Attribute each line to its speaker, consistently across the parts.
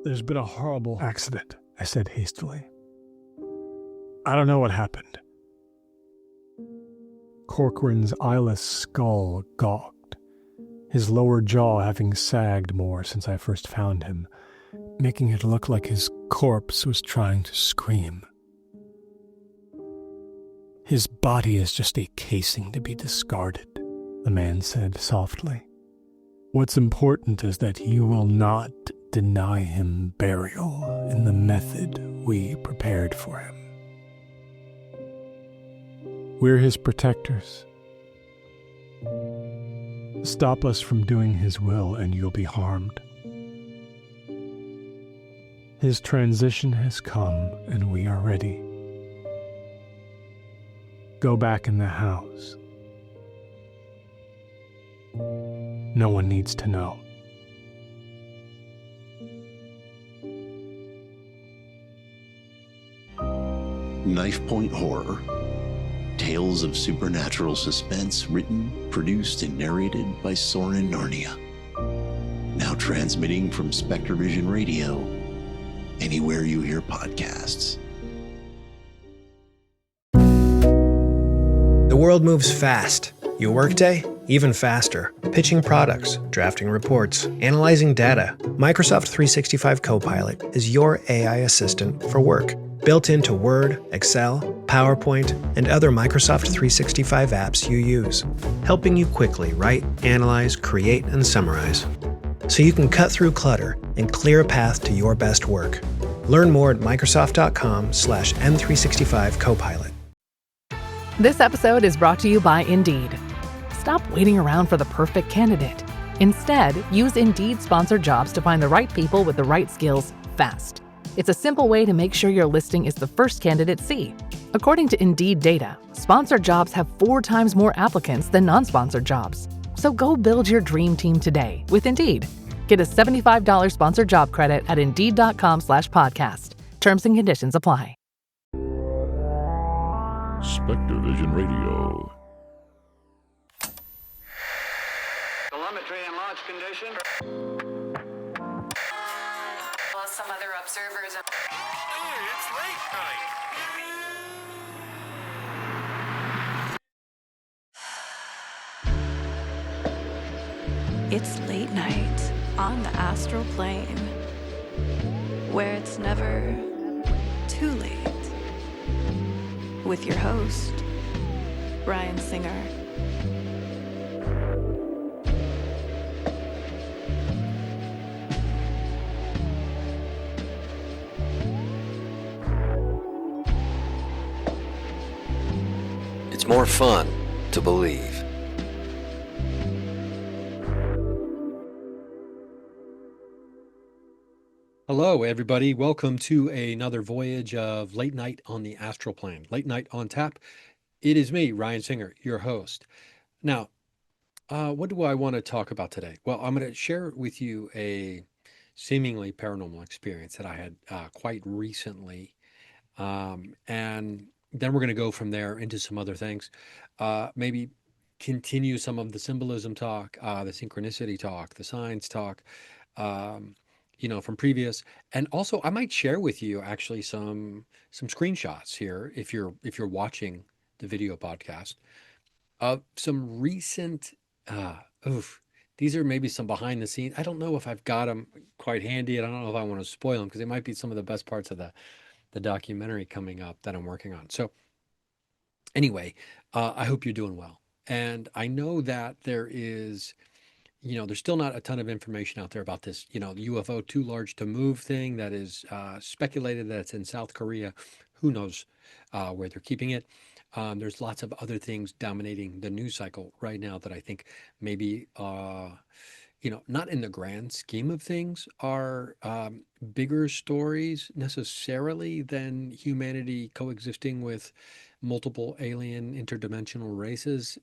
Speaker 1: There's been a horrible accident, I said hastily. I don't know what happened. Corcoran's eyeless skull gawked, his lower jaw having sagged more since I first found him, making it look like his corpse was trying to scream. His body is just a casing to be discarded, the man said softly. What's important is that you will not deny him burial in the method we prepared for him. We're his protectors. Stop us from doing his will and you'll be harmed. His transition has come and we are ready. Go back in the house. No one needs to know.
Speaker 2: Knife Point Horror. Tales of supernatural suspense written, produced, and narrated by Soren Narnia. Now transmitting from SpectreVision Radio, anywhere you hear podcasts.
Speaker 3: The world moves fast. Your workday? Even faster. Pitching products, drafting reports, analyzing data. Microsoft 365 Copilot is your AI assistant for work. Built into Word, Excel, PowerPoint, and other Microsoft 365 apps you use. Helping you quickly write, analyze, create, and summarize. So you can cut through clutter and clear a path to your best work. Learn more at Microsoft.com/M365 Copilot.
Speaker 4: This episode is brought to you by Indeed. Stop waiting around for the perfect candidate. Instead, use Indeed sponsored jobs to find the right people with the right skills fast. It's a simple way to make sure your listing is the first candidates see. According to Indeed data, sponsored jobs have 4 times more applicants than non-sponsored jobs. So go build your dream team today with Indeed. Get a $75 sponsored job credit at Indeed.com/podcast. Terms and conditions apply.
Speaker 5: SpectreVision Radio.
Speaker 6: Telemetry and launch condition.
Speaker 7: Well, some other observers.
Speaker 6: Hey, it's late night.
Speaker 7: It's late night on the astral plane, where it's never too late. With your host, Ryan Singer.
Speaker 8: It's more fun to believe.
Speaker 9: Hello, everybody. Welcome to another voyage of Late Night on the Astral Plane. Late Night on Tap. It is me, Ryan Singer, your host. Now, what do I want to talk about today? Well, I'm going to share with you a seemingly paranormal experience that I had quite recently. And then we're going to go from there into some other things. Maybe continue some of the symbolism talk, the synchronicity talk, the signs talk. From previous, and also I might share with you actually some screenshots here if you're watching the video podcast of some recent. These are maybe some behind the scenes. I don't know if I've got them quite handy, and I don't know if I want to spoil them because they might be some of the best parts of the documentary coming up that I'm working on. So anyway, I hope you're doing well, and I know that there is. There's still not a ton of information out there about this, UFO too large to move thing that is speculated that it's in South Korea. Who knows where they're keeping it. There's lots of other things dominating the news cycle right now that I think maybe, not in the grand scheme of things are bigger stories necessarily than humanity coexisting with multiple alien interdimensional races,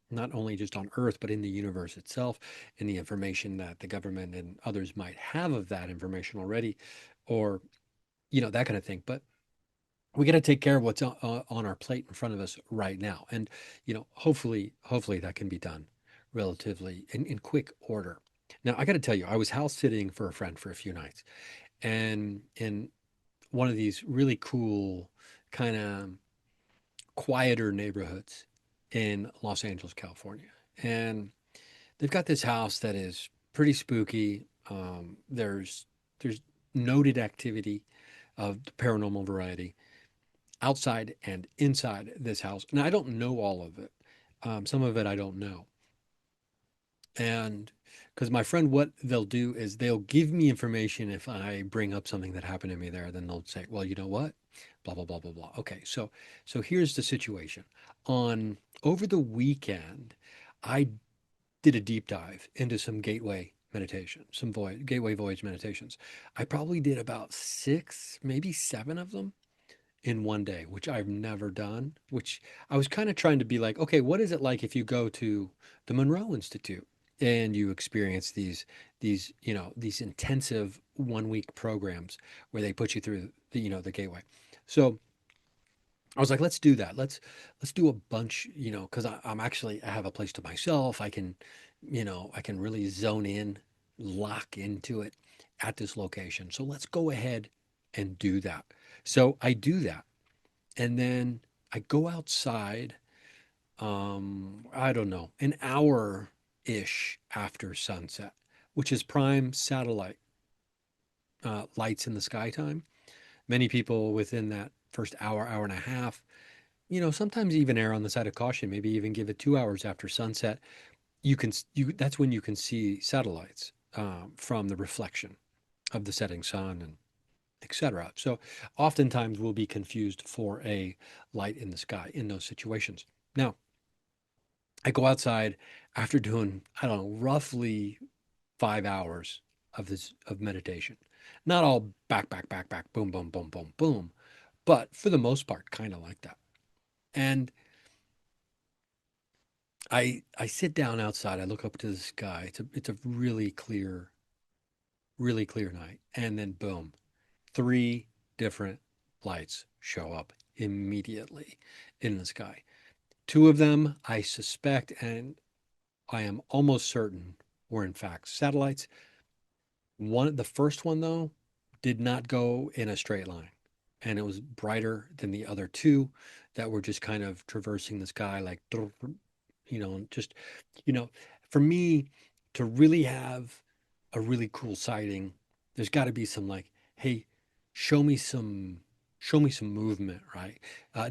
Speaker 9: not only just on Earth, but in the universe itself, and the information that the government and others might have of that information already, or, that kind of thing. But we got to take care of what's on our plate in front of us right now. And, hopefully that can be done relatively in quick order. Now, I got to tell you, I was house sitting for a friend for a few nights, and in one of these really cool, kind of quieter neighborhoods in Los Angeles, California. And they've got this house that is pretty spooky. There's noted activity of the paranormal variety outside and inside this house. And I don't know all of it. Some of it I don't know. And because my friend, what they'll do is they'll give me information if I bring up something that happened to me there. Then they'll say, well, you know what? Blah, blah, blah, blah, blah. Okay. So here's the situation. On over the weekend, I did a deep dive into some gateway meditation, some gateway voyage meditations. I probably did about 6, maybe 7 of them in one day, which I've never done, which I was kind of trying to be like, okay, what is it like if you go to the Monroe Institute and you experience these intensive 1 week programs where they put you through the gateway. So I was like, let's do that. Let's do a bunch, because I have a place to myself. I can really zone in, lock into it at this location. So let's go ahead and do that. So I do that. And then I go outside, I don't know, an hour-ish after sunset, which is prime satellite lights in the sky time. Many people within that first hour, hour and a half, sometimes even err on the side of caution, maybe even give it 2 hours after sunset. That's when you can see satellites from the reflection of the setting sun and etc. So oftentimes we'll be confused for a light in the sky in those situations. Now, I go outside after doing, I don't know, roughly 5 hours of meditation. Not all back, boom, boom, boom, boom, boom, but for the most part, kind of like that. And I sit down outside. I look up to the sky. It's a really clear night. And then boom, 3 different lights show up immediately in the sky. 2 of them, I suspect, and I am almost certain, were in fact satellites. The first one though, did not go in a straight line, and it was brighter than the other 2 that were just kind of traversing the sky, like, just, for me to really have a really cool sighting, there's got to be some like, hey, show me some movement, right?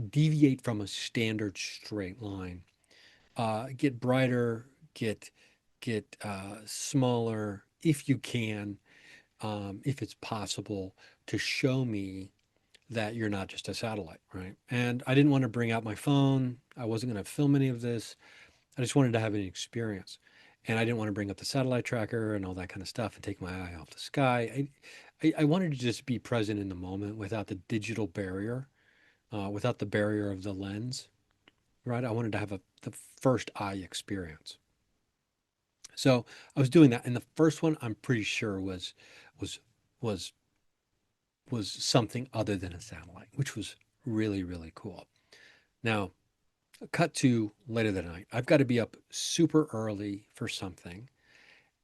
Speaker 9: Deviate from a standard straight line. Get brighter, get smaller if you can, if it's possible, to show me that you're not just a satellite, right? And I didn't want to bring out my phone. I wasn't going to film any of this. I just wanted to have an experience. And I didn't want to bring up the satellite tracker and all that kind of stuff and take my eye off the sky. I wanted to just be present in the moment without the digital barrier, without the barrier of the lens, right? I wanted to have the first eye experience. So I was doing that, and the first one I'm pretty sure was was something other than a satellite, which was really, really cool. Now, cut to later that night. I've got to be up super early for something,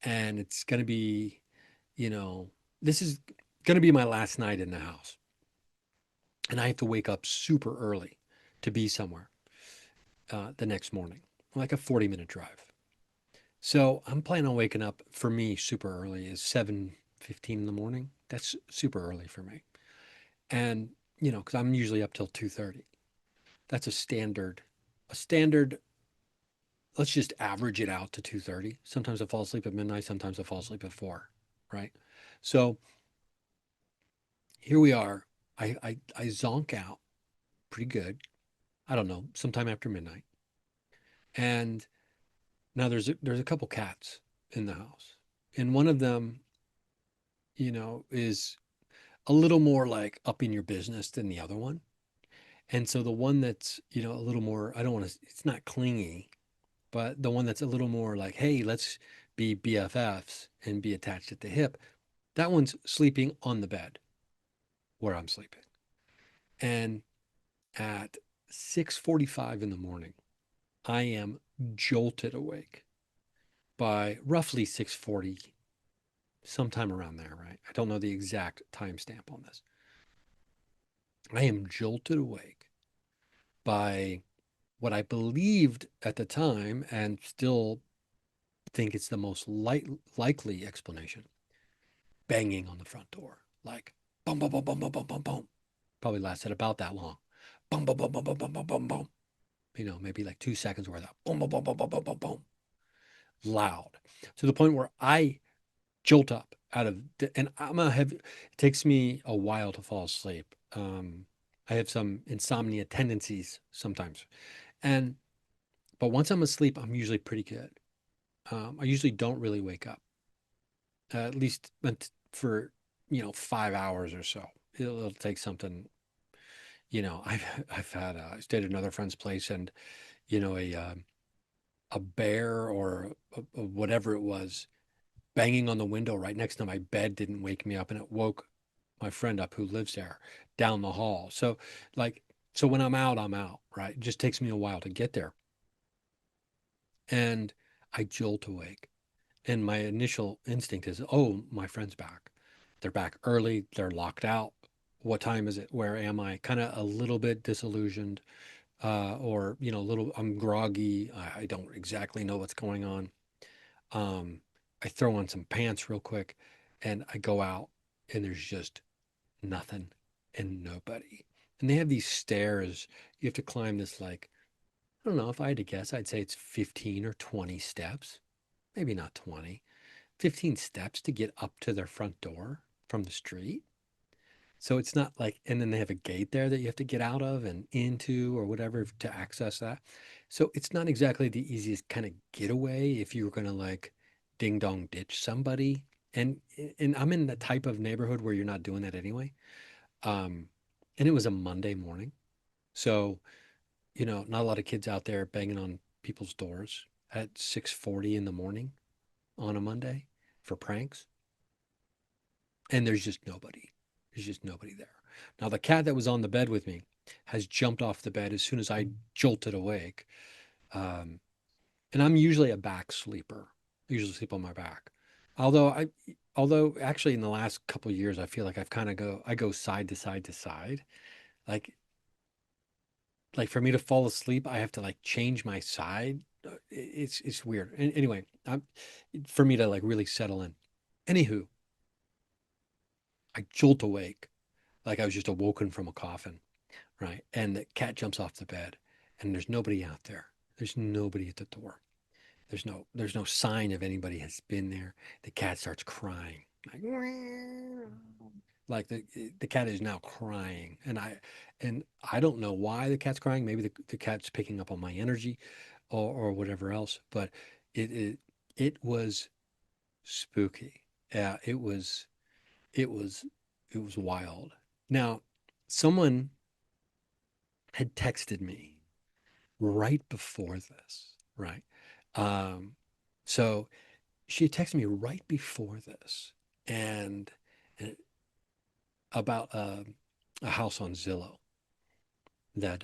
Speaker 9: and it's going to be, this is going to be my last night in the house. And I have to wake up super early to be somewhere the next morning, like a 40-minute drive. So I'm planning on waking up, for me, super early is 7:15 in the morning. That's super early for me. And, because I'm usually up till 2:30. That's a standard, let's just average it out to 2:30. Sometimes I fall asleep at midnight. Sometimes I fall asleep at 4, right? So here we are. I zonk out pretty good. I don't know, sometime after midnight. And now there's a couple cats in the house. And one of them, is a little more like up in your business than the other one. And so the one that's, a little more, I don't want to, it's not clingy, but the one that's a little more like, hey, let's be BFFs and be attached at the hip, that one's sleeping on the bed where I'm sleeping. And at 6:45 in the morning, I am jolted awake by roughly 6:40, sometime around there, right? I don't know the exact timestamp on this. I am jolted awake by what I believed at the time, and still think it's the most likely explanation: banging on the front door, like boom, boom, boom, boom, boom, boom, boom, boom. Probably lasted about that long. Boom, boom, boom, boom, boom, boom, boom, boom, boom. Maybe like 2 seconds worth of boom, boom, boom, boom, boom, boom, boom, boom. Loud, to the point where I jolt up out of, and it takes me a while to fall asleep. I have some insomnia tendencies sometimes, but once I'm asleep, I'm usually pretty good. I usually don't really wake up, at least for 5 hours or so. It'll take something. I've had I stayed at another friend's place, and a bear or whatever it was banging on the window right next to my bed didn't wake me up, and it woke my friend up who lives there down the hall. So when I'm out, right? It just takes me a while to get there. And I jolt awake. And my initial instinct is, oh, my friend's back. They're back early. They're locked out. What time is it? Where am I? Kind of a little bit disillusioned, or, I'm groggy. I don't exactly know what's going on. I throw on some pants real quick, and I go out, and there's just nothing and nobody. And they have these stairs. You have to climb this, like, I don't know, if I had to guess, I'd say it's 15 or 20 steps. Maybe not 20, 15 steps to get up to their front door from the street. So it's not like, and then they have a gate there that you have to get out of and into or whatever to access that. So it's not exactly the easiest kind of getaway if you were going to, like, ding dong ditch somebody. And I'm in the type of neighborhood where you're not doing that anyway. And it was a Monday morning. So, not a lot of kids out there banging on people's doors at 6:40 in the morning on a Monday for pranks. And there's just nobody. There's just nobody there. Now, the cat that was on the bed with me has jumped off the bed as soon as I jolted awake. And I'm usually a back sleeper. I usually sleep on my back. Although actually in the last couple of years, I feel like I go side to side to side. Like for me to fall asleep, I have to, like, change my side. It's weird. And anyway, for me to, like, really settle in. Anywho, I jolt awake like I was just awoken from a coffin, right? And the cat jumps off the bed, and there's nobody out there. There's nobody at the door. There's no sign of anybody has been there. The cat starts crying, like the cat is now crying, and I don't know why the cat's crying. Maybe the cat's picking up on my energy, or whatever else. But it was spooky. Yeah, it was wild. Now, someone had texted me right before this, right? So she had texted me right before this, and about a house on Zillow that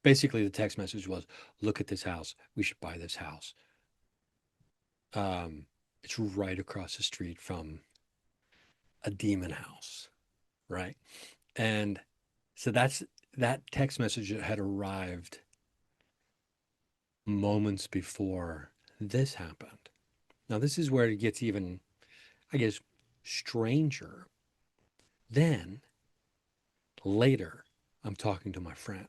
Speaker 9: basically the text message was, look at this house. We should buy this house. It's right across the street from a demon house, right? And so that text message had arrived moments before this happened. Now, this is where it gets even, I guess, stranger. Then later, I'm talking to my friend,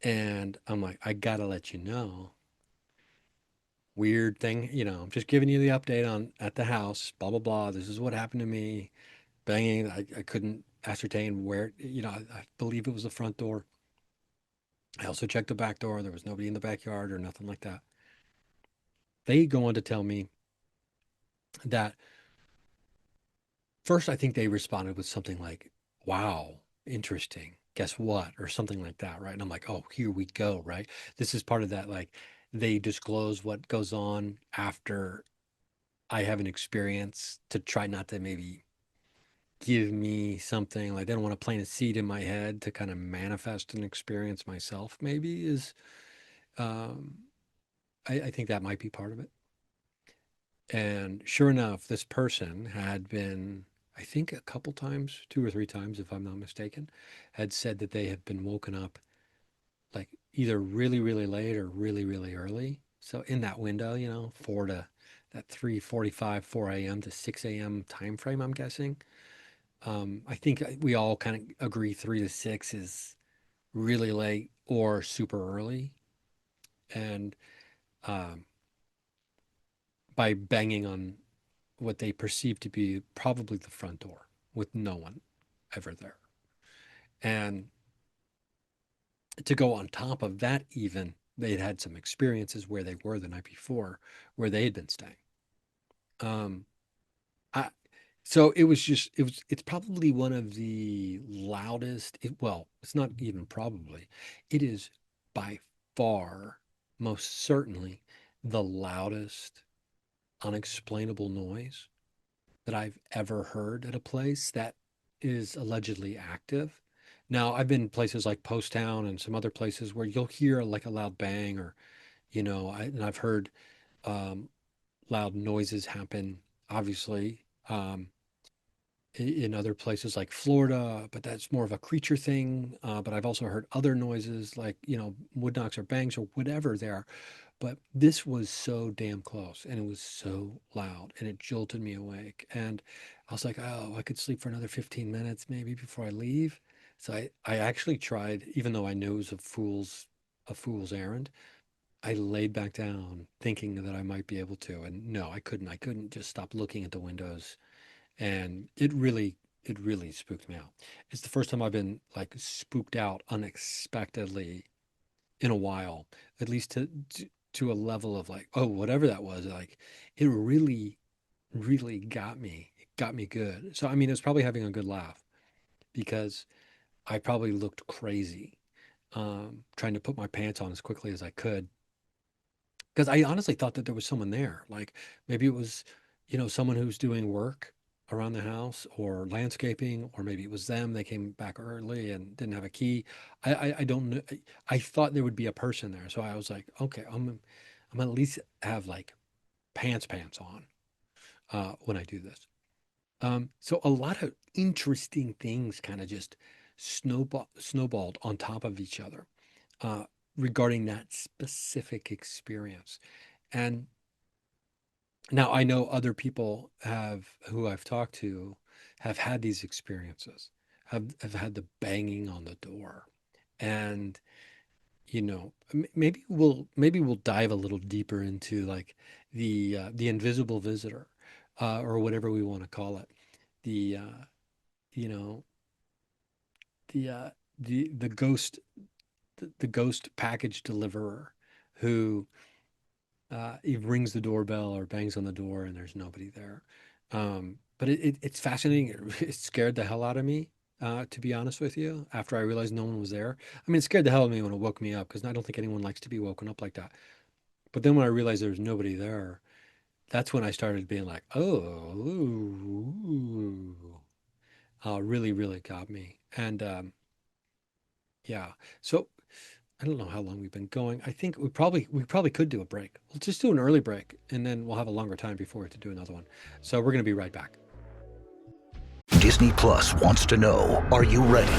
Speaker 9: and I'm like, I gotta let you know. Weird thing, I'm just giving you the update at the house, blah, blah, blah. This is what happened to me. Banging. I couldn't ascertain where, I believe it was the front door. I also checked the back door. There was nobody in the backyard or nothing like that. They go on to tell me that first, I think they responded with something like, wow, interesting. Guess what? Or something like that, right? And I'm like, oh, here we go, right? This is part of that, like, they disclose what goes on after I have an experience to try not to maybe give me something. Like, they don't want to plant a seed in my head to kind of manifest an experience myself, maybe, is I think that might be part of it. And sure enough, this person had been, I think a couple times, 2 or 3 times, if I'm not mistaken, had said that they had been woken up like either really, really late or really, really early. So in that window, 3:45, 4 a.m. to 6 a.m. time frame, I'm guessing. I think we all kind of agree 3 to 6 is really late or super early. And um, by banging on what they perceive to be probably the front door with no one ever there. And to go on top of that, even they'd had some experiences where they were the night before, where they had been staying. Um, I, so it's probably one of the loudest, well, it's not even probably, it is by far, most certainly, the loudest unexplainable noise that I've ever heard at a place that is allegedly active. Now, I've been places like Post Town and some other places where you'll hear like a loud bang or, and I've heard um, loud noises happen, obviously, in other places like Florida, but that's more of a creature thing. But I've also heard other noises like, wood knocks or bangs or whatever they are. But this was so damn close and it was so loud and it jolted me awake. And I was like, oh, I could sleep for another 15 minutes maybe before I leave. So I actually tried, even though I knew it was a fool's errand, I laid back down thinking that I might be able to. And no, I couldn't. I couldn't just stop looking at the windows. And it really spooked me out. It's the first time I've been like spooked out unexpectedly in a while, at least to a level of like, oh, whatever that was, like it really, really got me. It got me good. So, I mean, it was probably having a good laugh because I probably looked crazy, trying to put my pants on as quickly as I could. Because I honestly thought that there was someone there. Like maybe it was, someone who's doing work around the house or landscaping, or maybe it was them. They came back early and didn't have a key. I don't know. I thought there would be a person there. So I was like, okay, I'm gonna at least have like pants on when I do this. So a lot of interesting things kind of just snowballed on top of each other regarding that specific experience. And now I know other people who I've talked to have had these experiences, have had the banging on the door. And, maybe we'll dive a little deeper into like the invisible visitor, or whatever we want to call it. The, you know, the ghost, the ghost package deliverer who he rings the doorbell or bangs on the door and there's nobody there. But it's fascinating. It scared the hell out of me, to be honest with you, after I realized no one was there. I mean, it scared the hell out of me when it woke me up because I don't think anyone likes to be woken up like that. But then when I realized there was nobody there, that's when I started being like, oh, ooh, really, really got me. And yeah, so I don't know how long we've been going. I think we probably could do a break. We'll just do an early break and then we'll have a longer time before we have to do another one. So we're going to be right back.
Speaker 10: Disney Plus wants to know, are you ready?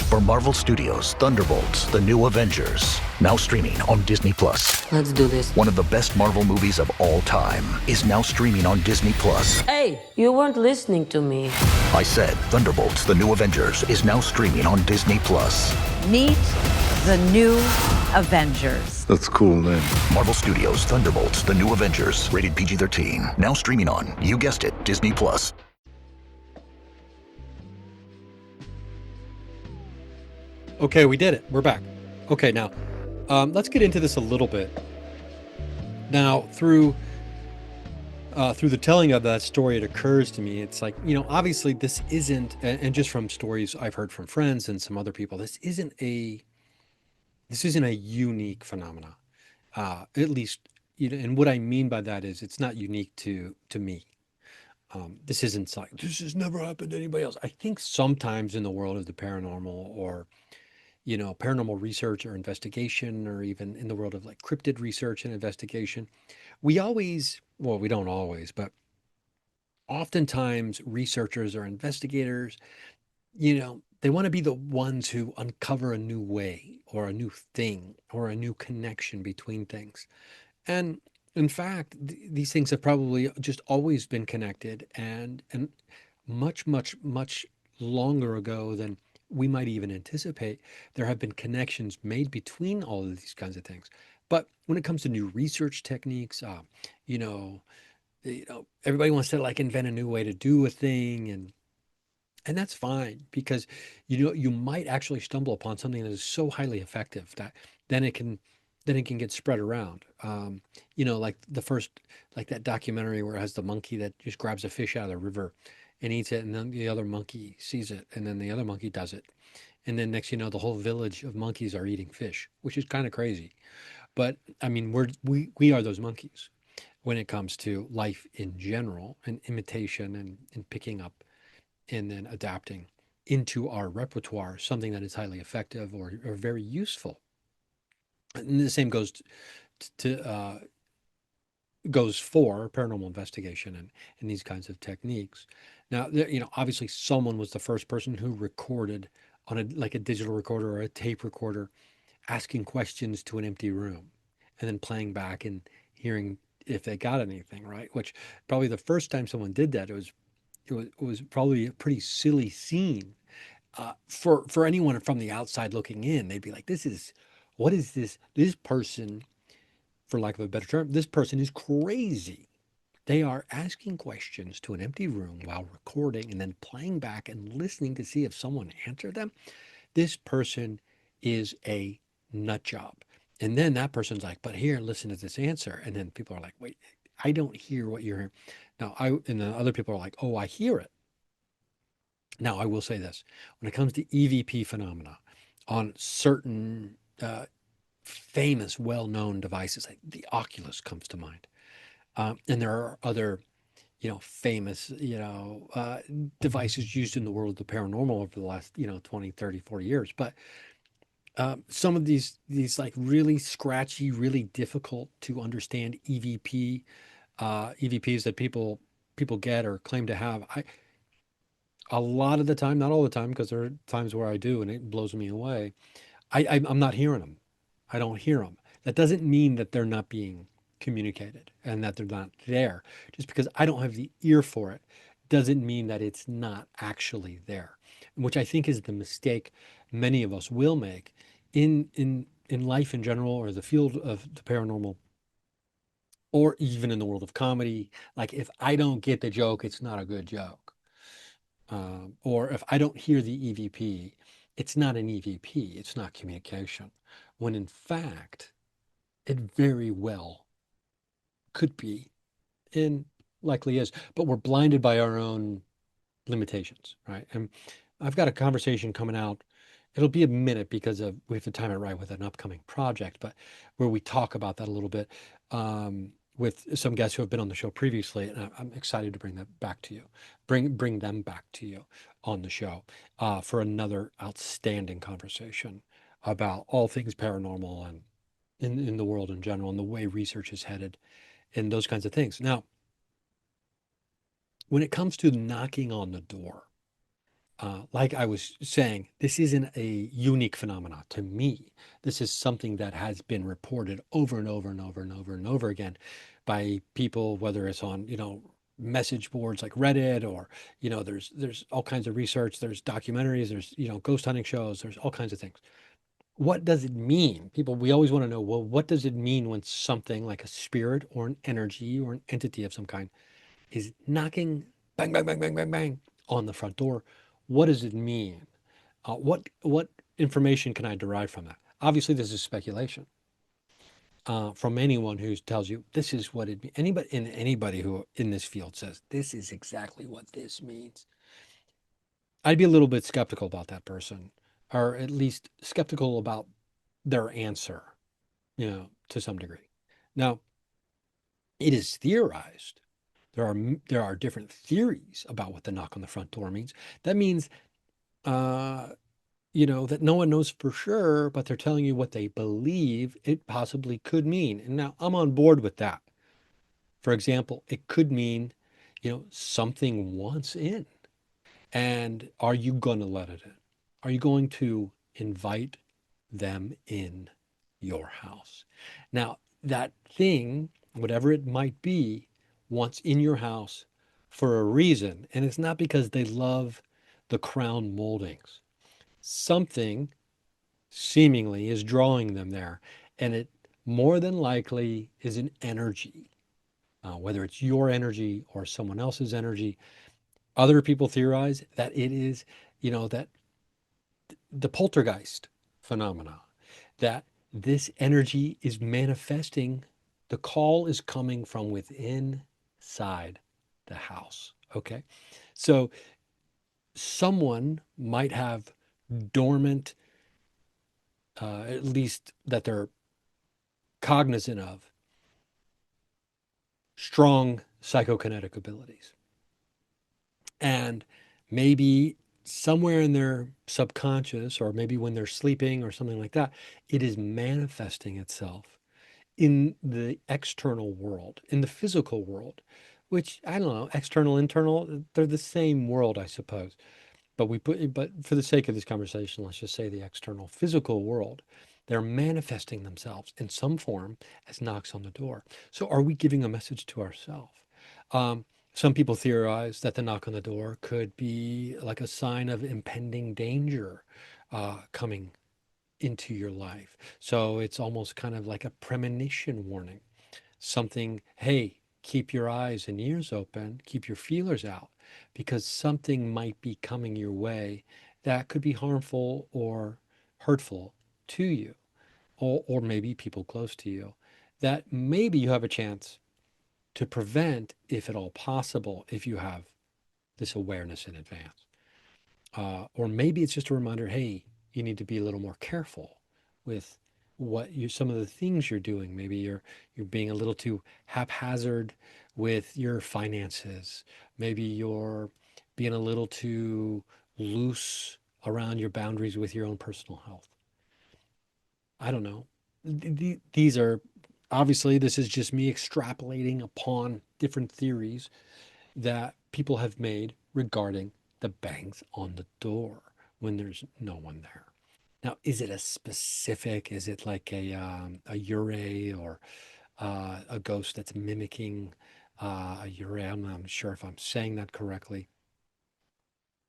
Speaker 10: For Marvel Studios' Thunderbolts, The New Avengers, now streaming on Disney Plus.
Speaker 11: Let's do this.
Speaker 10: One of the best Marvel movies of all time is now streaming on Disney Plus.
Speaker 11: Hey, you weren't listening to me.
Speaker 10: I said Thunderbolts, The New Avengers is now streaming on Disney Plus.
Speaker 12: Meet the New Avengers.
Speaker 13: That's a cool name.
Speaker 10: Marvel Studios' Thunderbolts, The New Avengers, rated PG-13, now streaming on, you guessed it, Disney Plus.
Speaker 9: Okay, we did it. We're back. Okay, now let's get into this a little bit. Now, through the telling of that story, it occurs to me, it's like, obviously this isn't, and just from stories I've heard from friends and some other people, this isn't a unique phenomena. At least, and what I mean by that is it's not unique to me. This isn't like, this has never happened to anybody else. I think sometimes in the world of the paranormal or paranormal research or investigation, or even in the world of like cryptid research and investigation, we always, well, we don't always, but oftentimes researchers or investigators, they want to be the ones who uncover a new way or a new thing or a new connection between things. And in fact, these things have probably just always been connected, and much, much, much longer ago than we might even anticipate, there have been connections made between all of these kinds of things. But when it comes to new research techniques, you know, everybody wants to like invent a new way to do a thing, and that's fine, because you might actually stumble upon something that is so highly effective that then it can get spread around. Like the first, like that documentary where it has the monkey that just grabs a fish out of the river and eats it, and then the other monkey sees it, and then the other monkey does it, and then next the whole village of monkeys are eating fish, which is kind of crazy. But I mean, we are those monkeys when it comes to life in general, and imitation, and picking up and then adapting into our repertoire something that is highly effective or very useful. And the same goes for paranormal investigation and these kinds of techniques. Now, obviously someone was the first person who recorded on a digital recorder or a tape recorder, asking questions to an empty room and then playing back and hearing if they got anything, right? Which probably the first time someone did that, it was probably a pretty silly scene. For anyone from the outside looking in, they'd be like, what is this? This person, for lack of a better term, this person is crazy. They are asking questions to an empty room while recording and then playing back and listening to see if someone answered them. This person is a nut job. And then that person's like, but here, listen to this answer. And then people are like, wait, I don't hear what you're hearing. And then other people are like, oh, I hear it. Now, I will say this. When it comes to EVP phenomena on certain famous, well-known devices, like the Oculus comes to mind. And there are other, famous, devices used in the world of the paranormal over the last, 20, 30, 40 years. But some of these like really scratchy, really difficult to understand EVPs that people get or claim to have, a lot of the time, not all the time, because there are times where I do and it blows me away, I'm not hearing them. I don't hear them. That doesn't mean that they're not being communicated and that they're not there. Just because I don't have the ear for it doesn't mean that it's not actually there, which I think is the mistake many of us will make in life in general, or the field of the paranormal, or even in the world of comedy. Like, if I don't get the joke, it's not a good joke. Or if I don't hear the EVP, it's not an EVP, it's not communication. When in fact, it very well could be, and likely is, but we're blinded by our own limitations, right? And I've got a conversation coming out. It'll be a minute because we have to time it right with an upcoming project, but where we talk about that a little bit with some guests who have been on the show previously, and I'm excited to bring that back to you, bring them back to you on the show for another outstanding conversation about all things paranormal and in the world in general, and the way research is headed and those kinds of things. Now, when it comes to knocking on the door, like I was saying, this isn't a unique phenomenon to me. This is something that has been reported over and over and over and over and over again by people, whether it's on, message boards like Reddit, or, there's all kinds of research, there's documentaries, there's, ghost hunting shows, there's all kinds of things. What does it mean? We always want to know, well, what does it mean when something like a spirit or an energy or an entity of some kind is knocking, bang, bang, bang, bang, bang, bang, on the front door? What does it mean? What information can I derive from that? Obviously, this is speculation from anyone who tells you this is what it means. Anybody who in this field says this is exactly what this means, I'd be a little bit skeptical about that person, or at least skeptical about their answer, to some degree. Now, it is theorized. There are different theories about what the knock on the front door means. That means that no one knows for sure, but they're telling you what they believe it possibly could mean. And now I'm on board with that. For example, it could mean, something wants in. And are you going to let it in? Are you going to invite them in your house? Now, that thing, whatever it might be, wants in your house for a reason. And it's not because they love the crown moldings. Something seemingly is drawing them there. And it more than likely is an energy, whether it's your energy or someone else's energy. Other people theorize that it is, that the poltergeist phenomena, that this energy is manifesting. The call is coming from within inside the house. Okay. So someone might have dormant, at least that they're cognizant of, strong psychokinetic abilities. And maybe somewhere in their subconscious, or maybe when they're sleeping or something like that, it is manifesting itself in the external world, in the physical world, which, I don't know, external, internal, they're the same world, I suppose. But for the sake of this conversation, let's just say the external physical world. They're manifesting themselves in some form as knocks on the door. So are we giving a message to ourselves? Some people theorize that the knock on the door could be like a sign of impending danger coming into your life. So it's almost kind of like a premonition warning. Something, hey, keep your eyes and ears open, keep your feelers out, because something might be coming your way that could be harmful or hurtful to you, or maybe people close to you, that maybe you have a chance to prevent, if at all possible, if you have this awareness in advance. Or maybe it's just a reminder, hey, you need to be a little more careful with some of the things you're doing. Maybe you're being a little too haphazard with your finances. Maybe you're being a little too loose around your boundaries with your own personal health. I don't know. These are, obviously, this is just me extrapolating upon different theories that people have made regarding the bangs on the door when there's no one there. Now, is it a specific, is it like a Ure, or a ghost that's mimicking a Ure? I'm not sure if I'm saying that correctly.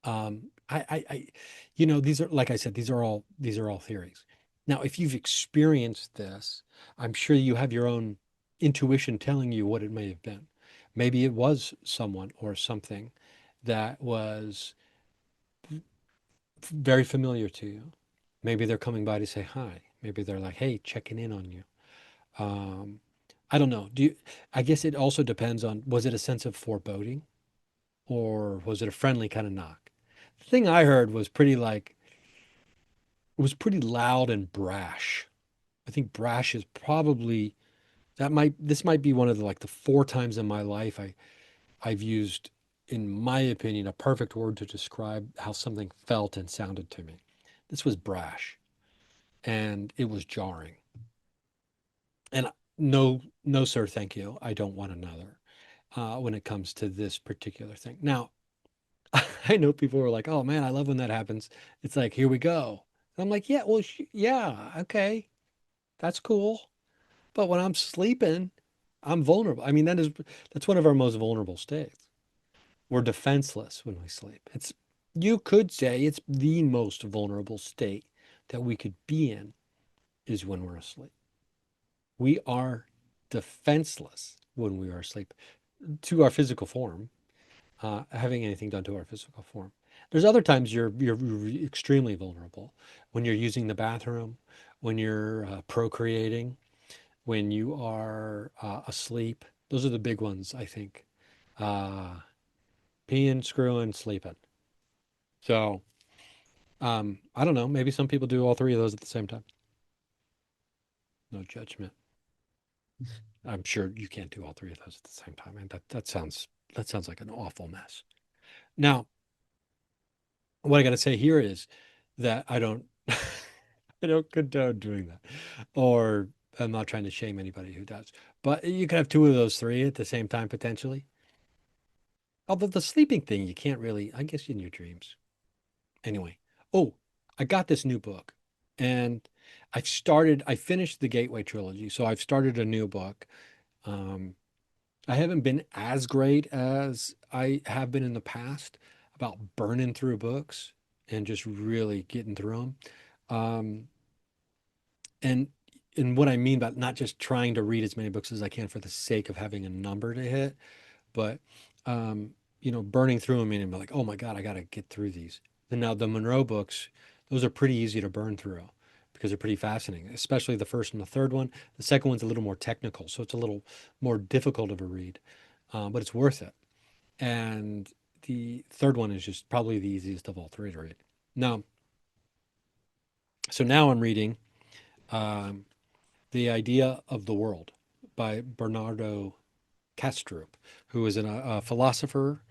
Speaker 9: These are, like I said, these are all theories. Now, if you've experienced this, I'm sure you have your own intuition telling you what it may have been. Maybe it was someone or something that was very familiar to you. Maybe they're coming by to say hi. Maybe they're like, hey, checking in on you. I don't know. I guess it also depends on, was it a sense of foreboding, or was it a friendly kind of knock? The thing I heard was pretty loud and brash. I think brash is probably, this might be one of the 4 times in my life I've used, in my opinion, a perfect word to describe how something felt and sounded to me. This was brash, and it was jarring. And no, sir, thank you. I don't want another when it comes to this particular thing. Now, I know people are like, oh man, I love when that happens. It's like, here we go. And I'm like, yeah, well, yeah, okay, that's cool. But when I'm sleeping, I'm vulnerable. I mean, that's one of our most vulnerable states. We're defenseless when we sleep. You could say it's the most vulnerable state that we could be in, is when we're asleep. We are defenseless when we are asleep to our physical form, having anything done to our physical form. There's other times you're extremely vulnerable, when you're using the bathroom, when you're procreating, when you are asleep. Those are the big ones, I think. Peeing, screwing, sleeping. So, I don't know. Maybe some people do all 3 of those at the same time. No judgment. I'm sure you can't do all 3 of those at the same time. And that sounds like an awful mess. Now, what I got to say here is, that I don't I don't condone doing that. Or I'm not trying to shame anybody who does. But you could have two of those three at the same time potentially. Although the sleeping thing, you can't really, I guess in your dreams. Anyway. Oh, I got this new book and I finished the Gateway trilogy. So I've started a new book. Um, I haven't been as great as I have been in the past about burning through books and just really getting through them. Um, and and what I mean by not just trying to read as many books as I can for the sake of having a number to hit, but um, burning through them and be like, oh my God, I got to get through these. And now the Monroe books, those are pretty easy to burn through because they're pretty fascinating, especially the first and the third one. The second one's a little more technical, so it's a little more difficult of a read, but it's worth it. And the third one is just probably the easiest of all three to read. Now I'm reading um, The Idea of the World by Bernardo Kastrup, who is a philosopher.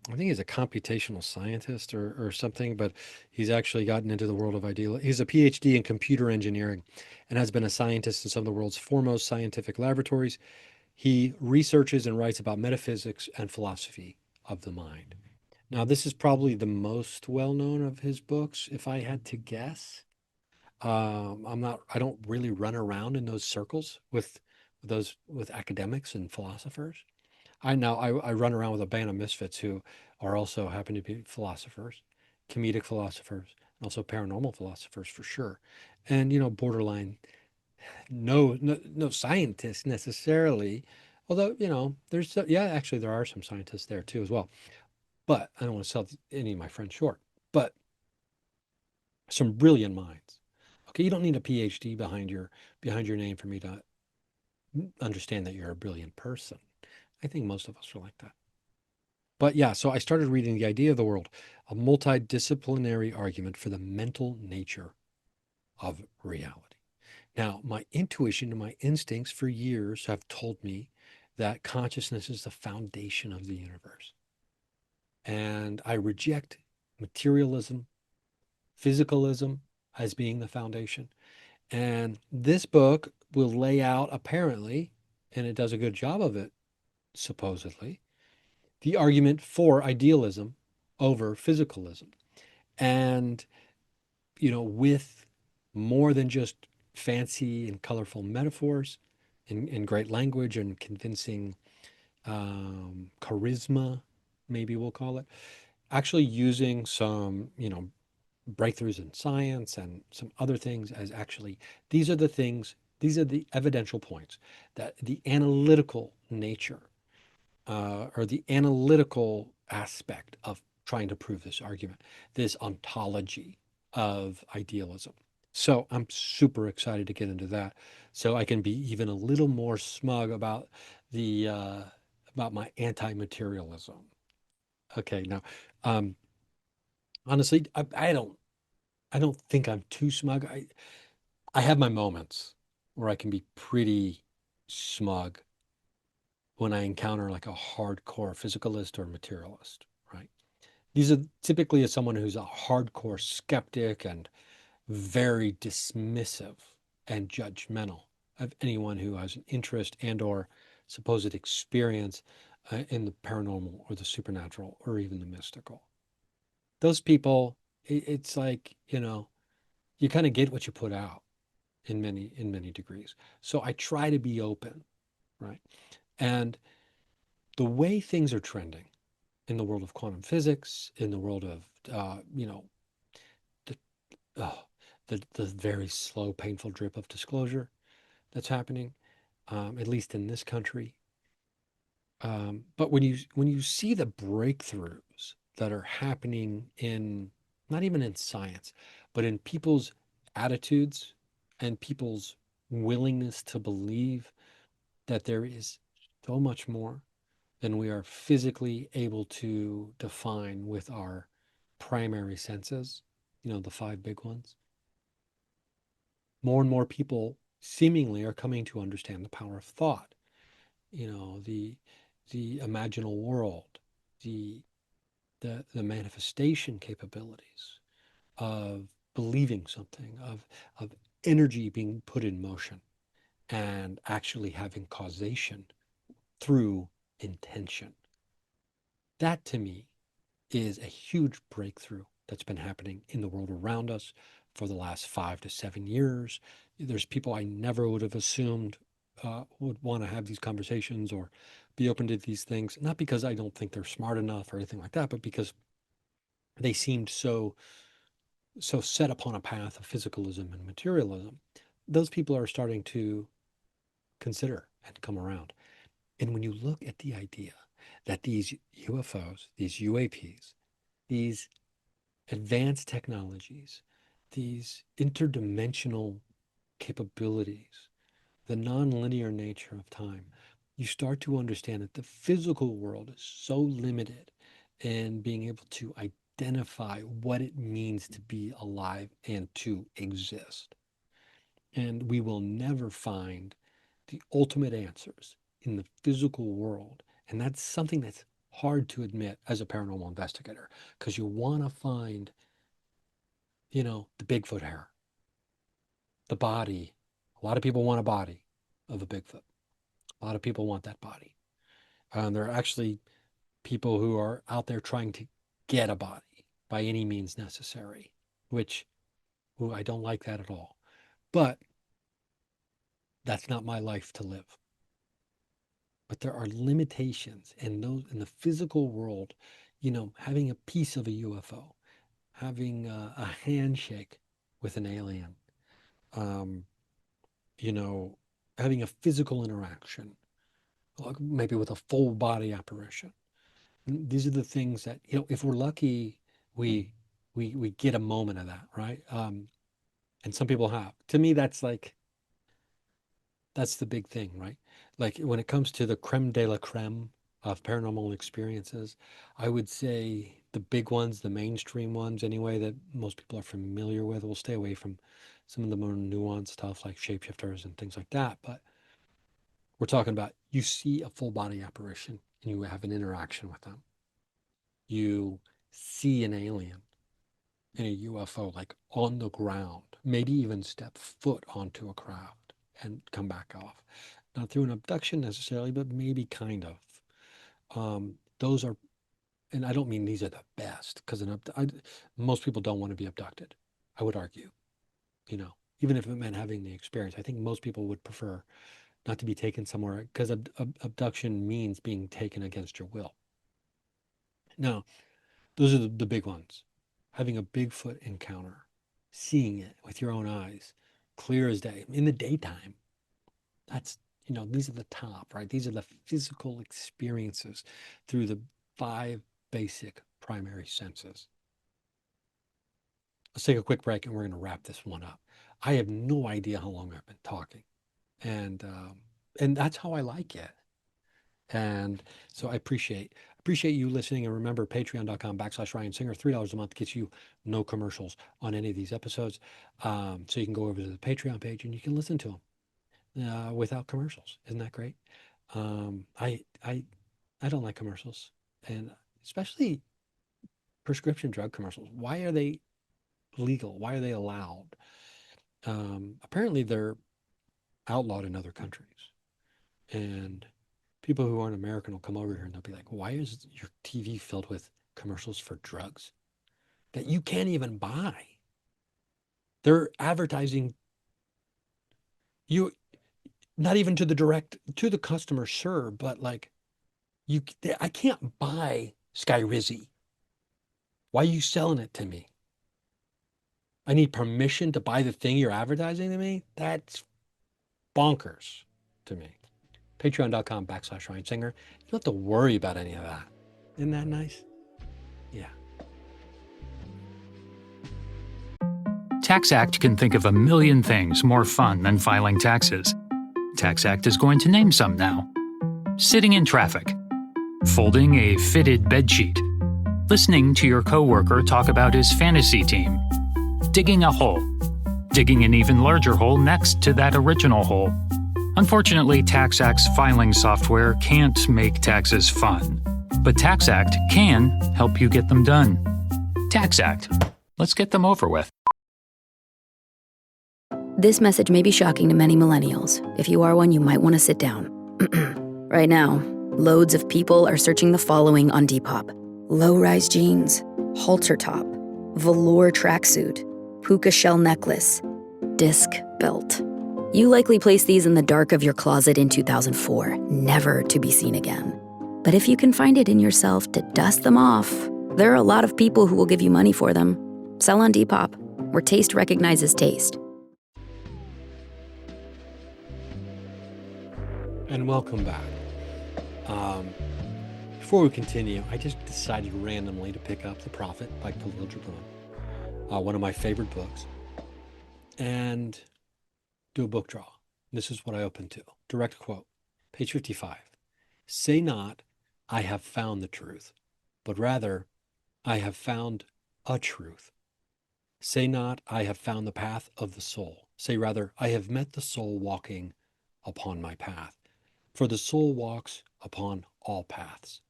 Speaker 9: I think he's a computational scientist or something, but he's actually gotten into the world of idealism. He's a PhD in computer engineering and has been a scientist in some of the world's foremost scientific laboratories. He researches and writes about metaphysics and philosophy of the mind. Now, this is probably the most well-known of his books, if I had to guess. I don't really run around in those circles with academics and philosophers. I run around with a band of misfits who are also happen to be philosophers, comedic philosophers, and also paranormal philosophers for sure. And borderline no scientists necessarily, although there's actually there are some scientists there too as well. But I don't want to sell any of my friends short. But some brilliant minds. Okay, you don't need a PhD behind your name for me to understand that you're a brilliant person. I think most of us are like that. But yeah, so I started reading The Idea of the World, a multidisciplinary argument for the mental nature of reality. Now, my intuition and my instincts for years have told me that consciousness is the foundation of the universe. And I reject materialism, physicalism as being the foundation. And this book will lay out, apparently, and it does a good job of it, supposedly, the argument for idealism over physicalism. And, with more than just fancy and colorful metaphors and great language and convincing charisma, maybe we'll call it, actually using some, breakthroughs in science and some other things as actually, these are the evidential points that the analytical nature or the analytical aspect of trying to prove this argument, this ontology of idealism. So I'm super excited to get into that, so I can be even a little more smug about about my anti-materialism. Okay, now, honestly, I don't think I'm too smug. I have my moments where I can be pretty smug when I encounter like a hardcore physicalist or materialist, right? These are typically as someone who's a hardcore skeptic and very dismissive and judgmental of anyone who has an interest and or supposed experience in the paranormal or the supernatural or even the mystical. Those people, it's like, you kind of get what you put out in many degrees. So I try to be open, right? And the way things are trending in the world of quantum physics, in the world of the, the very slow, painful drip of disclosure that's happening, at least in this country. But when you see the breakthroughs that are happening in not even in science, but in people's attitudes and people's willingness to believe that there is so much more than we are physically able to define with our primary senses, the five big ones. More and more people seemingly are coming to understand the power of thought, the imaginal world, the manifestation capabilities, of believing something, of energy being put in motion and actually having causation through intention. That to me is a huge breakthrough that's been happening in the world around us for the last 5 to 7 years. There's people I never would have assumed would want to have these conversations or be open to these things, not because I don't think they're smart enough or anything like that, but because they seemed so set upon a path of physicalism and materialism. Those people are starting to consider and come around. And when you look at the idea that these UFOs, these UAPs, these advanced technologies, these interdimensional capabilities, the nonlinear nature of time, you start to understand that the physical world is so limited in being able to identify what it means to be alive and to exist. And we will never find the ultimate answers in the physical world. And that's something that's hard to admit as a paranormal investigator, because you want to find, the Bigfoot hair, the body. A lot of people want a body of a Bigfoot. A lot of people want that body. There are actually people who are out there trying to get a body by any means necessary, which I don't like that at all. But that's not my life to live. But there are limitations in the physical world, having a piece of a UFO, having a handshake with an alien, having a physical interaction, maybe with a full body apparition. These are the things that, if we're lucky, we get a moment of that, right? And some people have. To me, that's the big thing, right? Like when it comes to the creme de la creme of paranormal experiences, I would say the big ones, the mainstream ones anyway, that most people are familiar with. We'll stay away from some of the more nuanced stuff like shapeshifters and things like that. But we're talking about, you see a full body apparition and you have an interaction with them. You see an alien in a UFO, like on the ground, maybe even step foot onto a craft and come back off. Not through an abduction necessarily, but maybe kind of. Those are, and I don't mean these are the best, because most people don't want to be abducted, I would argue. Even if it meant having the experience, I think most people would prefer not to be taken somewhere, because abduction means being taken against your will. Now, those are the big ones. Having a Bigfoot encounter, seeing it with your own eyes, clear as day, in the daytime, that's, these are the top, right? These are the physical experiences through the 5 basic primary senses. Let's take a quick break and we're going to wrap this one up. I have no idea how long I've been talking, and that's how I like it. And so I appreciate you listening. And remember, patreon.com/Ryan Singer, $3 a month gets you no commercials on any of these episodes. So you can go over to the Patreon page and you can listen to them without commercials. Isn't that great? I don't like commercials, and especially prescription drug commercials. Why are they legal? Why are they allowed? Apparently they're outlawed in other countries, and people who aren't American will come over here and they'll be like, why is your TV filled with commercials for drugs that you can't even buy? They're advertising you, not even to the customer, sure, but I can't buy Skyrizi. Why are you selling it to me? I need permission to buy the thing you're advertising to me? That's bonkers to me. Patreon.com/Ryan Singer. You don't have to worry about any of that. Isn't that nice? Yeah.
Speaker 13: TaxAct can think of a million things more fun than filing taxes. TaxAct is going to name some now. Sitting in traffic. Folding a fitted bedsheet. Listening to your coworker talk about his fantasy team. Digging a hole. Digging an even larger hole next to that original hole. Unfortunately, TaxAct's filing software can't make taxes fun. But TaxAct can help you get them done. TaxAct. Let's get them over with.
Speaker 14: This message may be shocking to many millennials. If you are one, you might want to sit down. Right now, loads of people are searching the following on Depop: low-rise jeans, halter top, velour tracksuit, puka shell necklace, disc belt. You likely placed these in the dark of your closet in 2004, never to be seen again. But if you can find it in yourself to dust them off, there are a lot of people who will give you money for them. Sell on Depop, where taste recognizes taste.
Speaker 9: And welcome back. Before we continue, I just decided randomly to pick up The Prophet by Khalil Gibran, one of my favorite books, and do a book draw. This is what I opened to. Direct quote, page 55. Say not, I have found the truth, but rather, I have found a truth. Say not, I have found the path of the soul. Say rather, I have met the soul walking upon my path. For the soul walks upon all paths.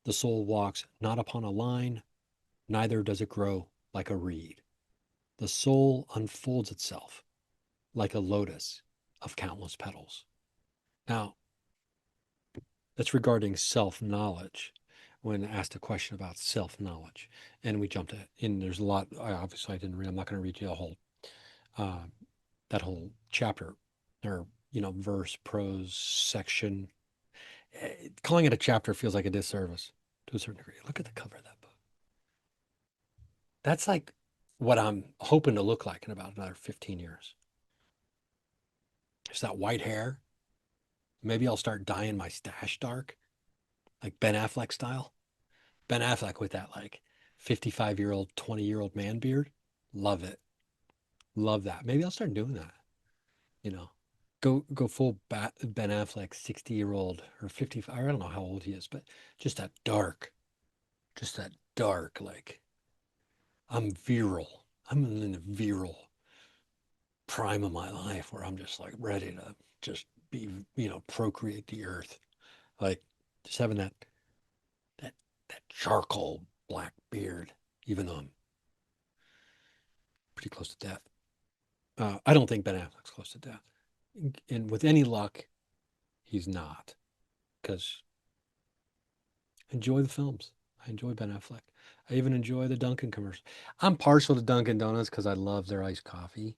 Speaker 9: The soul walks not upon a line, neither does it grow like a reed. The soul unfolds itself like a lotus of countless petals. Now, that's regarding self-knowledge, when asked a question about self-knowledge. And we jumped in. There's a lot, obviously I didn't read, I'm not going to read you the whole, that whole chapter, or, verse, prose, section. Calling it a chapter feels like a disservice to a certain degree. Look at the cover of that book. That's like what I'm hoping to look like in about another 15 years. It's that white hair. Maybe I'll start dyeing my stash dark, like Ben Affleck style. Ben Affleck with that like 55-year-old, 20-year-old man beard. Love it. Love that. Maybe I'll start doing that. Go full Ben Affleck, 60-year-old or 55. I don't know how old he is, but just that dark, like I'm virile. I'm in the virile prime of my life where I'm just like ready to just be, procreate the earth. Like just having that charcoal black beard, even though I'm pretty close to death. I don't think Ben Affleck's close to death. And with any luck, he's not. Because I enjoy the films. I enjoy Ben Affleck. I even enjoy the Dunkin' commercials. I'm partial to Dunkin' Donuts because I love their iced coffee.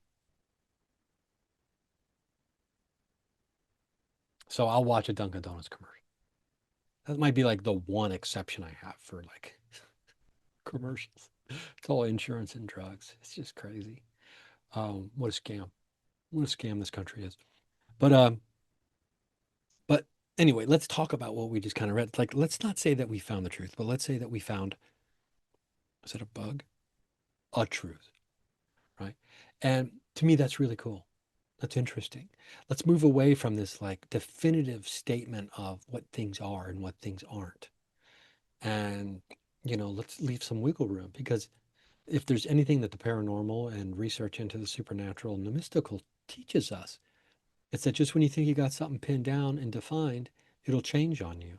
Speaker 9: So I'll watch a Dunkin' Donuts commercial. That might be like the one exception I have for like commercials. It's all insurance and drugs. It's just crazy. What a scam. What a scam this country is. But anyway, let's talk about what we just kind of read. Like, let's not say that we found the truth, but let's say that we found, is it a bug? A truth, right? And to me, that's really cool. That's interesting. Let's move away from this like definitive statement of what things are and what things aren't. And, let's leave some wiggle room, because if there's anything that the paranormal and research into the supernatural and the mystical teaches us, it's that just when you think you got something pinned down and defined, it'll change on you.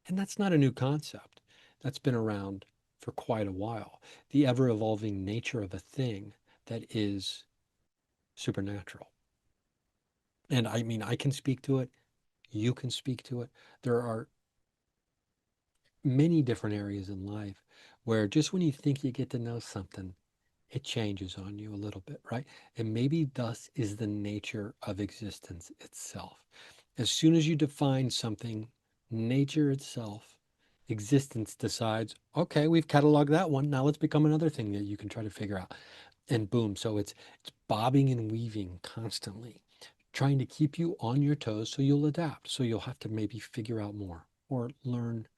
Speaker 9: And that's not a new concept. That's been around for quite a while. The ever-evolving nature of a thing that is supernatural. And I mean, I can speak to it. You can speak to it. There are many different areas in life where just when you think you get to know something, it changes on you a little bit, right? And maybe thus is the nature of existence itself. As soon as you define something, nature itself, existence decides, okay, we've cataloged that one. Now let's become another thing that you can try to figure out. And boom. So it's bobbing and weaving constantly, trying to keep you on your toes so you'll adapt. So you'll have to maybe figure out more or learn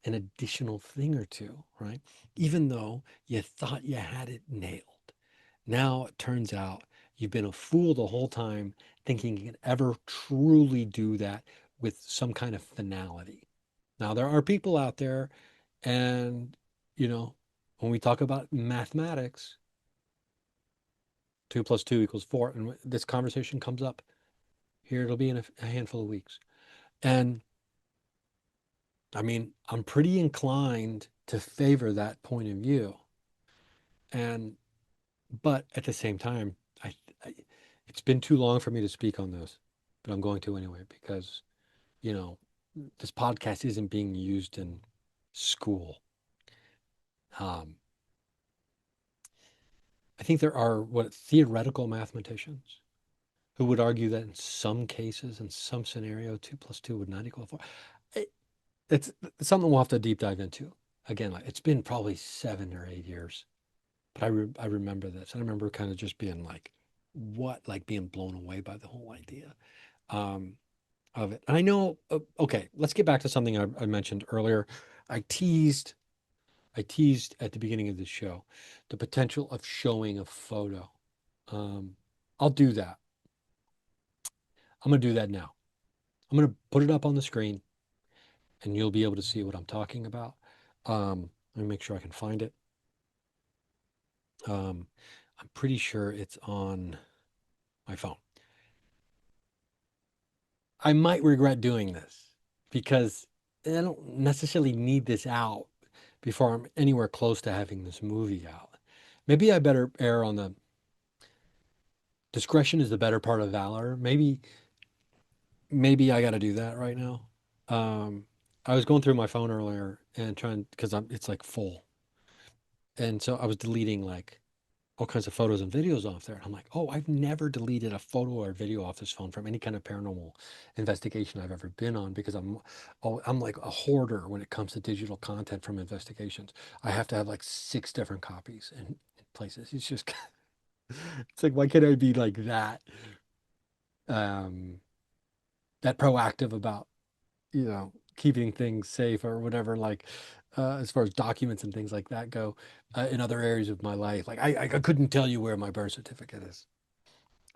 Speaker 9: an additional thing or two, right? Even though you thought you had it nailed. Now it turns out you've been a fool the whole time, thinking you can ever truly do that with some kind of finality. Now there are people out there, and when we talk about mathematics, 2 + 2 = 4, and this conversation comes up here, it'll be in a handful of weeks. And I mean, I'm pretty inclined to favor that point of view. And But at the same time, I it's been too long for me to speak on this, but I'm going to anyway because, you know, this podcast isn't being used in school. Um, I think there are theoretical mathematicians who would argue that in some cases, in some scenario, 2 + 2 would not equal 4. It's something we'll have to deep dive into. Again, like, it's been probably 7 or 8 years, but I remember this. I remember kind of just being like, what, like being blown away by the whole idea of it. And I know, okay, let's get back to something I mentioned earlier. I teased at the beginning of the show the potential of showing a photo. I'll do that. I'm going to do that now. I'm going to put it up on the screen and you'll be able to see what I'm talking about. Let me make sure I can find it. I'm pretty sure it's on my phone. I might regret doing this because I don't necessarily need this out before I'm anywhere close to having this movie out. Maybe I better err on the discretion is the better part of valor. Maybe I got to do that right now. I was going through my phone earlier and trying because it's like full, and so I was deleting like all kinds of photos and videos off there. And I'm like, oh, I've never deleted a photo or video off this phone from any kind of paranormal investigation I've ever been on because I'm like a hoarder when it comes to digital content from investigations. I have to have like 6 different copies in places. It's just, it's like, why can't I be like that? That proactive about, keeping things safe or whatever, like as far as documents and things like that go in other areas of my life. Like I couldn't tell you where my birth certificate is.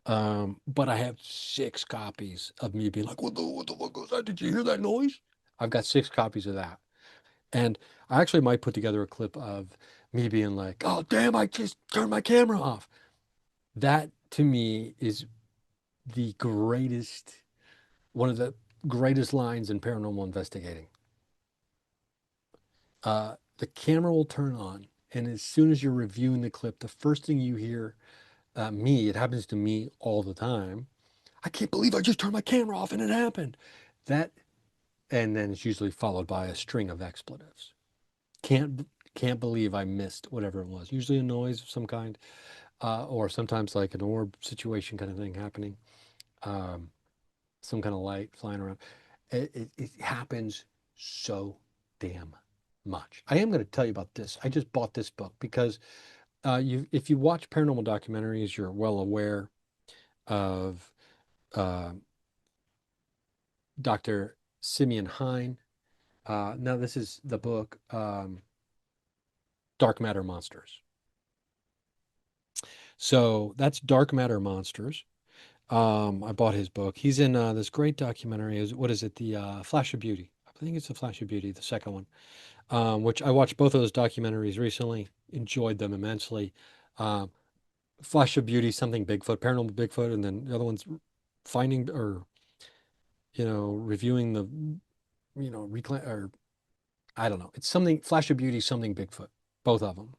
Speaker 9: But I have 6 copies of me being like, what the fuck was that? Did you hear that noise? I've got 6 copies of that. And I actually might put together a clip of me being like, oh, damn, I just turned my camera off. That to me is one of the greatest lines in paranormal investigating. The camera will turn on, and as soon as you're reviewing the clip, the first thing you hear, it happens to me all the time. I can't believe I just turned my camera off and it happened. That, and then it's usually followed by a string of expletives. Can't believe I missed whatever it was. Usually a noise of some kind, or sometimes like an orb situation kind of thing happening. Some kind of light flying around. It happens so damn much. I am going to tell you about this. I just bought this book because if you watch paranormal documentaries, you're well aware of Dr. Simeon Hine. Now, this is the book, Dark Matter Monsters. So that's Dark Matter Monsters. I bought his book. He's in this great documentary. What is it? The Flash of Beauty. I think it's The Flash of Beauty, the second one, which I watched both of those documentaries recently, enjoyed them immensely. Flash of Beauty, something Bigfoot, paranormal Bigfoot, and then the other one's finding or, reviewing the, reclaim, or I don't know. It's something, Flash of Beauty, something Bigfoot, both of them.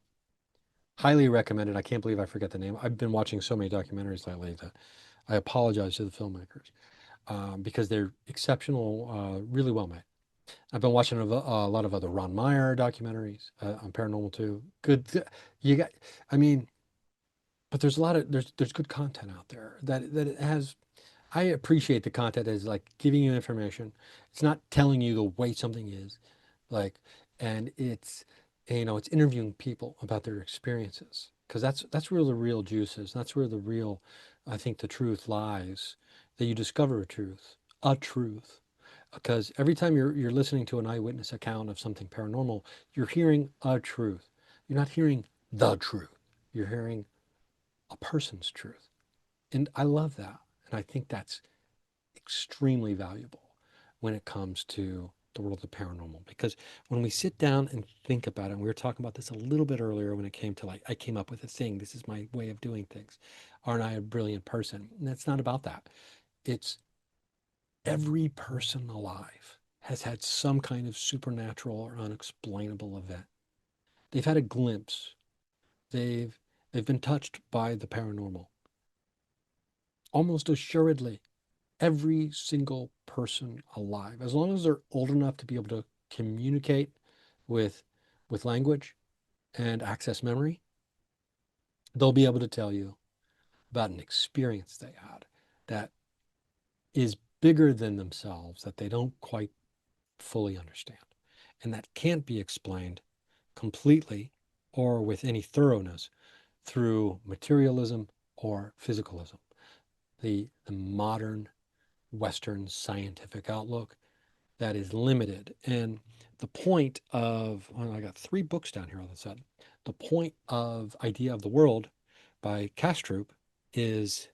Speaker 9: Highly recommended. I can't believe I forget the name. I've been watching so many documentaries lately that I apologize to the filmmakers because they're exceptional, really well made. I've been watching a lot of other Ron Meyer documentaries on paranormal too. Good. But there's there's good content out there that it has. I appreciate the content as like giving you information. It's not telling you the way something is, and it's it's interviewing people about their experiences because that's where the real juice is. That's where the real, I think, the truth lies. That you discover a truth. Because every time you're listening to an eyewitness account of something paranormal, you're hearing a truth. You're not hearing the truth. You're hearing a person's truth. And I love that. And I think that's extremely valuable when it comes to the world of paranormal. Because when we sit down and think about it, and we were talking about this a little bit earlier when it came to I came up with a thing. This is my way of doing things. Aren't I a brilliant person? And it's not about that. It's every person alive has had some kind of supernatural or unexplainable event. They've had a glimpse. They've They've been touched by the paranormal. Almost assuredly, every single person alive, as long as they're old enough to be able to communicate with language and access memory, they'll be able to tell you about an experience they had that is bigger than themselves, that they don't quite fully understand, and that can't be explained completely or with any thoroughness through materialism or physicalism. The modern Western scientific outlook that is limited. And the point of, well, I got 3 books down here all of a sudden. The point of Idea of the World by Kastrup is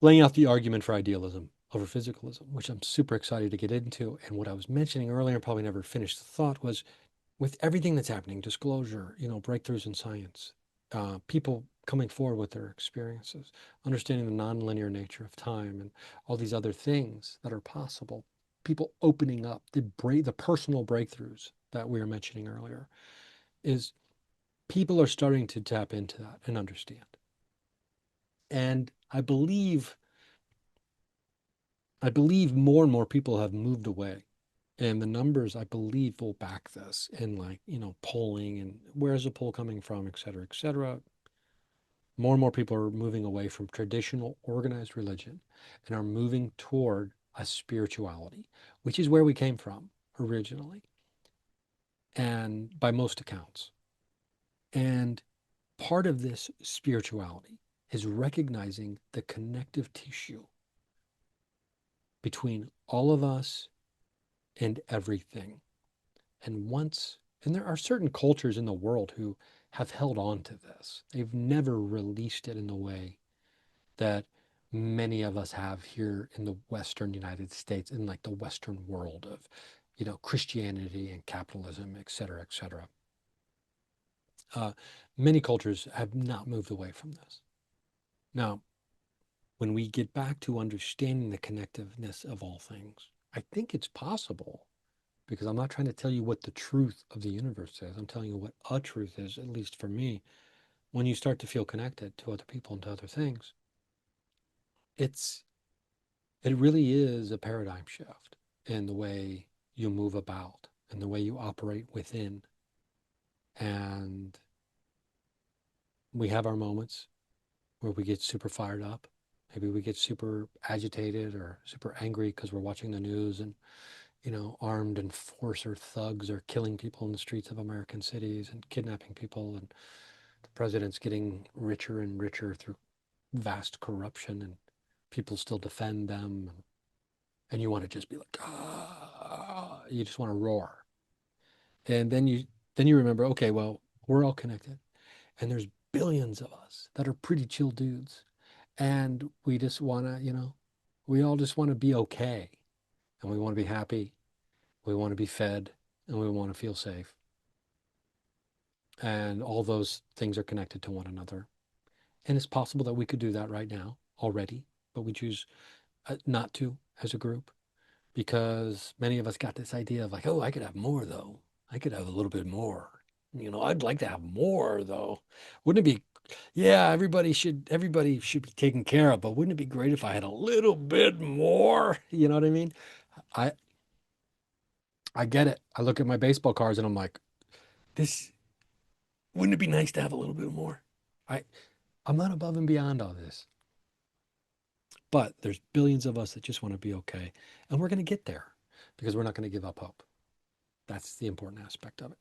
Speaker 9: laying out the argument for idealism over physicalism, which I'm super excited to get into. And what I was mentioning earlier, probably never finished the thought, was with everything that's happening, disclosure, breakthroughs in science, people coming forward with their experiences, understanding the nonlinear nature of time and all these other things that are possible, people opening up, the personal breakthroughs that we were mentioning earlier, is people are starting to tap into that and understand. And I believe more and more people have moved away. And the numbers, I believe, will back this in polling and where's the poll coming from, et cetera, et cetera. More and more people are moving away from traditional organized religion and are moving toward a spirituality, which is where we came from originally, and by most accounts. And part of this spirituality is recognizing the connective tissue between all of us and everything. And there are certain cultures in the world who have held on to this. They've never released it in the way that many of us have here in the Western United States, in the Western world of, Christianity and capitalism, et cetera, et cetera. Many cultures have not moved away from this. Now, when we get back to understanding the connectiveness of all things, I think it's possible, because I'm not trying to tell you what the truth of the universe is. I'm telling you what a truth is, at least for me. When you start to feel connected to other people and to other things, it really is a paradigm shift in the way you move about and the way you operate within. And we have our moments where we get super fired up. Maybe we get super agitated or super angry because we're watching the news and, armed enforcer thugs are killing people in the streets of American cities and kidnapping people, and the president's getting richer and richer through vast corruption, and people still defend them. And you want to just be like, you just want to roar. And then you remember, okay, well, we're all connected. And there's billions of us that are pretty chill dudes. And we just want to, we all just want to be okay. And we want to be happy. We want to be fed. And we want to feel safe. And all those things are connected to one another. And it's possible that we could do that right now already, but we choose not to as a group, because many of us got this idea of I could have more though. I could have a little bit more. I'd like to have more though. Wouldn't it be, yeah, everybody should be taken care of, but wouldn't it be great if I had a little bit more? You know what I mean? I get it. I look at my baseball cards and I'm like, wouldn't it be nice to have a little bit more? I'm not above and beyond all this. But there's billions of us that just want to be okay. And we're going to get there because we're not going to give up hope. That's the important aspect of it.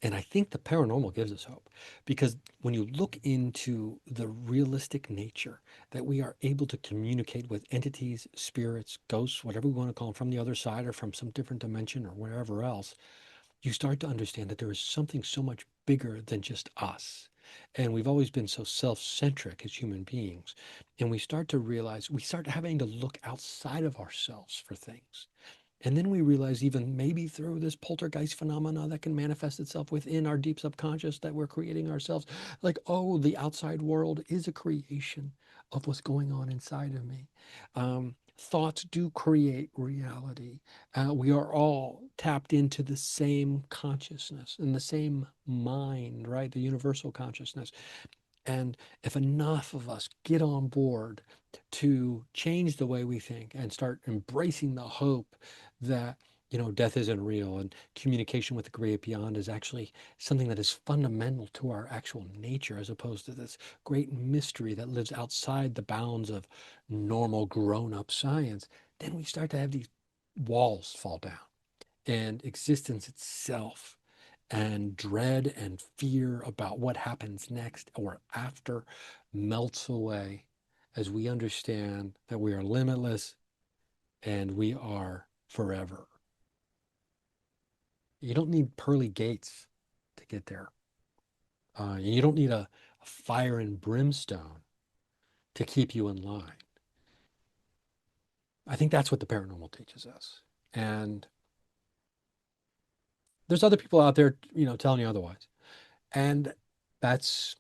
Speaker 9: And I think the paranormal gives us hope, because when you look into the realistic nature that we are able to communicate with entities, spirits, ghosts, whatever we want to call them, from the other side or from some different dimension or wherever else, you start to understand that there is something so much bigger than just us. And we've always been so self-centric as human beings. And we start to realize, we start having to look outside of ourselves for things. And then we realize, even maybe through this poltergeist phenomena that can manifest itself within our deep subconscious that we're creating ourselves, the outside world is a creation of what's going on inside of me. thoughts do create reality. We are all tapped into the same consciousness and the same mind, right? The universal consciousness. And if enough of us get on board to change the way we think and start embracing the hope that, death isn't real and communication with the great beyond is actually something that is fundamental to our actual nature, as opposed to this great mystery that lives outside the bounds of normal grown-up science, then we start to have these walls fall down, and existence itself and dread and fear about what happens next or after melts away as we understand that we are limitless and we are forever. You don't need pearly gates to get there. You don't need a fire and brimstone to keep you in line. I think that's what the paranormal teaches us. And there's other people out there, telling you otherwise. And that's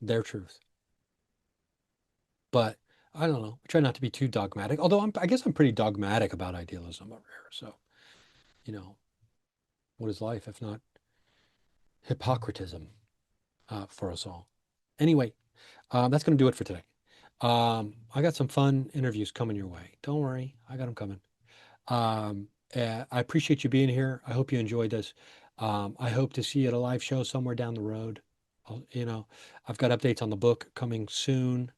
Speaker 9: their truth. But I don't know. I try not to be too dogmatic. Although I guess I'm pretty dogmatic about idealism over here. So, what is life if not hypocritism for us all? Anyway, that's going to do it for today. I got some fun interviews coming your way. Don't worry, I got them coming. I appreciate you being here. I hope you enjoyed this. I hope to see you at a live show somewhere down the road. I've got updates on the book coming soon.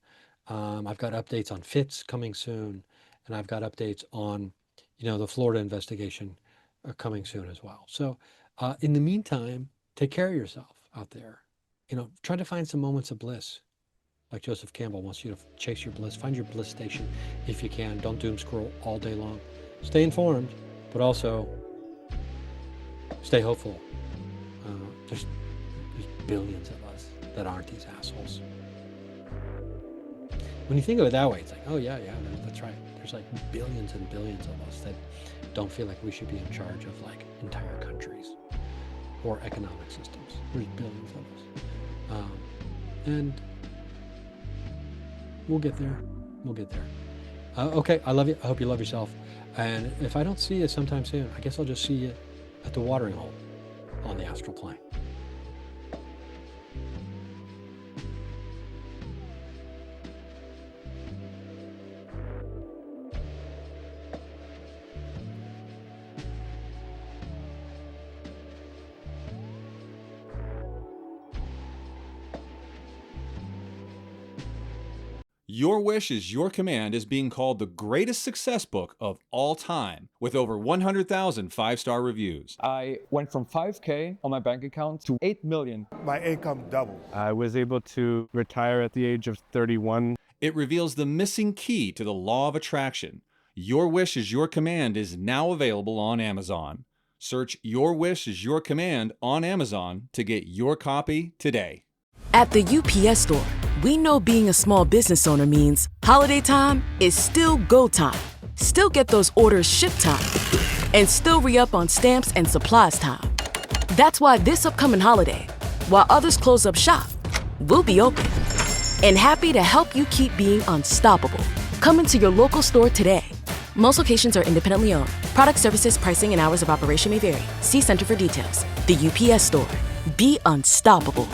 Speaker 9: I've got updates on Fitz coming soon. And I've got updates on, the Florida investigation coming soon as well. So in the meantime, take care of yourself out there. Try to find some moments of bliss. Like Joseph Campbell wants you to chase your bliss. Find your bliss station if you can. Don't doom scroll all day long. Stay informed, but also stay hopeful. There's billions of us that aren't these assholes. When you think of it that way, it's like, oh yeah, that's right. There's like billions and billions of us that don't feel like we should be in charge of like entire countries or economic systems. There's billions of us. And we'll get there. Okay, I love you. I hope you love yourself. And if I don't see you sometime soon, I guess I'll just see you at the watering hole on the astral plane.
Speaker 15: Your Wish is Your Command is being called the greatest success book of all time, with over 100,000 5-star reviews.
Speaker 16: I went from 5K on my bank account to 8 million.
Speaker 17: My income doubled.
Speaker 18: I was able to retire at the age of 31.
Speaker 15: It reveals the missing key to the law of attraction. Your Wish is Your Command is now available on Amazon. Search Your Wish is Your Command on Amazon to get your copy today.
Speaker 19: At the UPS Store, we know being a small business owner means holiday time is still go time. Still get those orders shipped time. And still re-up on stamps and supplies time. That's why this upcoming holiday, while others close up shop, we'll be open. And happy to help you keep being unstoppable. Come into your local store today. Most locations are independently owned. Product, services, pricing, and hours of operation may vary. See Center for details. The UPS Store. Be unstoppable.